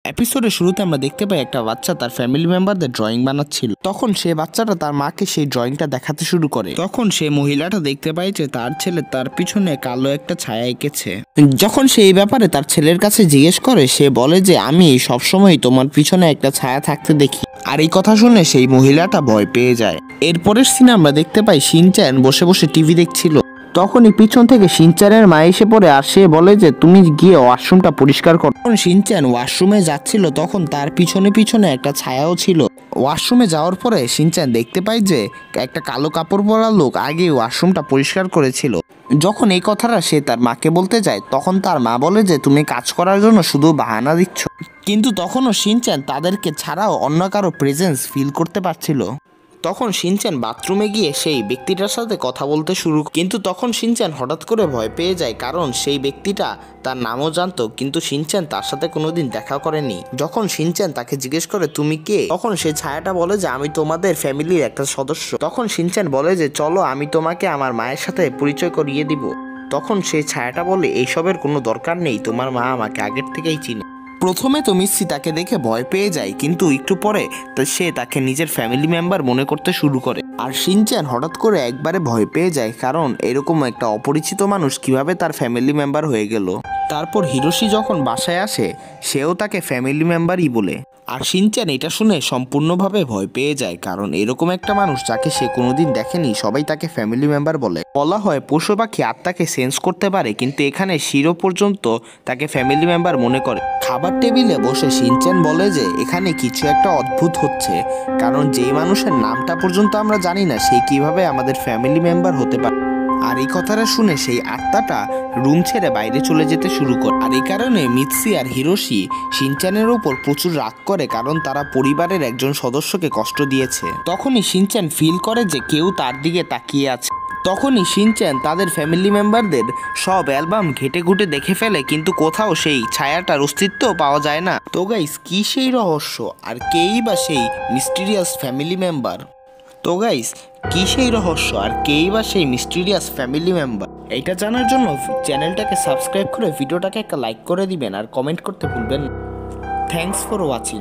এপিসোডের শুরুতে আমরা দেখতে পাই একটা বাচ্চা তার ফ্যামিলি মেম্বারদের ড্রয়িং বানাচ্ছিল। তখন সে বাচ্চাটা তার মাকে সেই ড্রয়িংটা দেখাতে শুরু করে। তখন সে মহিলাটা দেখতে পায় যে তার ছেলে তার পিছনে কালো একটা ছায়া এঁকেছে। যখন সে এই ব্যাপারে তার ছেলের কাছে জিজ্ঞেস করে, সে বলে যে আমি সবসময় তোমার পিছনে একটা ছায়া থাকতে দেখি। আর এই কথা শুনে সেই মহিলাটা ভয় পেয়ে যায়। এরপরের সিনে আমরা দেখতে পাই শিনচ্যান বসে বসে টিভি দেখছিল। তখনই পিছন থেকে শিনচ্যানের মা এসে পড়ে আর সে বলে যে তুমি গিয়ে ওয়াশরুমটা পরিষ্কার করো। যখন শিনচ্যান ওয়াশরুমে যাচ্ছিল তখন তার পিছনে পিছনে একটা ছায়াও ছিল। ওয়াশরুমে যাওয়ার পরে শিনচ্যান দেখতে পায় যে একটা কালো কাপড় পরা লোক আগে ওয়াশরুমটা পরিষ্কার করেছিল। যখন এই কথাটা সে তার মাকে বলতে যায় তখন তার মা বলে যে তুমি কাজ করার জন্য শুধু বাহানা দিচ্ছ। কিন্তু তখনও শিনচ্যান তাদেরকে ছাড়াও অন্য কারো প্রেজেন্স ফিল করতে পারছিল। তখন শিনচ্যান বাথরুমে গিয়ে সেই ব্যক্তিটার সাথে কথা বলতে কিন্তু তখন শিনচ্যান হঠাৎ করে ভয় পেয়ে যায়, কারণ সেই ব্যক্তিটা তার নামও জানতো কিন্তু শিনচ্যান তার সাথে কোনোদিন দেখা করেনি। যখন শিনচ্যান তাকে জিজ্ঞেস করে তুমি কে, তখন সেই ছায়াটা বলে যে আমি তোমাদের ফ্যামিলির একটা সদস্য। তখন শিনচ্যান বলে যে চলো আমি তোমাকে আমার মায়ের সাথে পরিচয় করিয়ে দিব। তখন সেই ছায়াটা বলে এইসবের কোনো দরকার নেই, তোমার মা আমাকে আগের থেকেই চিনে। প্রথমে তো মিসি তাকে দেখে ভয় পেয়ে যায়, কিন্তু একটু পরে সে তাকে নিজের ফ্যামিলি মেম্বার মনে করতে শুরু করে। আর শিনচ্যান হঠাৎ করে একবারে ভয় পেয়ে যায়, কারণ এরকম একটা অপরিচিত মানুষ কিভাবে তার ফ্যামিলি মেম্বার হয়ে গেল। তারপর হিরোশি যখন বাসায় আসে সেও তাকে ফ্যামিলি মেম্বারই বলে। আর শিনচ্যান এটা শুনে সম্পূর্ণভাবে ভয় পেয়ে যায়, কারণ এরকম একটা মানুষ যাকে সে কোনোদিন দেখেনি সবাই তাকে ফ্যামিলি মেম্বার বলে। বলা হয় পশু পাখি আত্মাকে সেন্স করতে পারে, কিন্তু এখানে শিরো পর্যন্ত তাকে ফ্যামিলি মেম্বার মনে করে। খাবার টেবিলে বসে শিনচ্যান বলে যে এখানে কিছু একটা অদ্ভুত হচ্ছে, কারণ যেই মানুষের নামটা পর্যন্ত আমরা জানি না সে কিভাবে আমাদের ফ্যামিলি মেম্বার হতে পারে। আর এই কথাটা শুনে সেই আত্মাটা রুম ছেড়ে বাইরে চলে যেতে শুরু করে। আর এই কারণে মিৎসি আর হিরোশি শিনচ্যানের ওপর প্রচুর রাগ করে, কারণ তারা পরিবারের একজন সদস্যকে কষ্ট দিয়েছে। তখনই শিনচ্যান ফিল করে যে কেউ তার দিকে তাকিয়ে আছে। তখনই শিনচ্যান তাদের ফ্যামিলি মেম্বারদের সব অ্যালবাম ঘেটে ঘুটে দেখে ফেলে, কিন্তু কোথাও সেই ছায়াটার অস্তিত্ব পাওয়া যায় না। তো গাইস, কি সেই রহস্য আর কেই বা সেই মিস্টিরিয়াস ফ্যামিলি মেম্বার? তো গাইস, কি সেই রহস্য আর কেই বা সেই মিস্টিরিয়াস ফ্যামিলি মেম্বার? এইটা জানার জন্য চ্যানেলটাকে সাবস্ক্রাইব করে ভিডিওটাকে একটা লাইক করে দিবেন আর কমেন্ট করতে ভুলবেন না। Thanks for watching.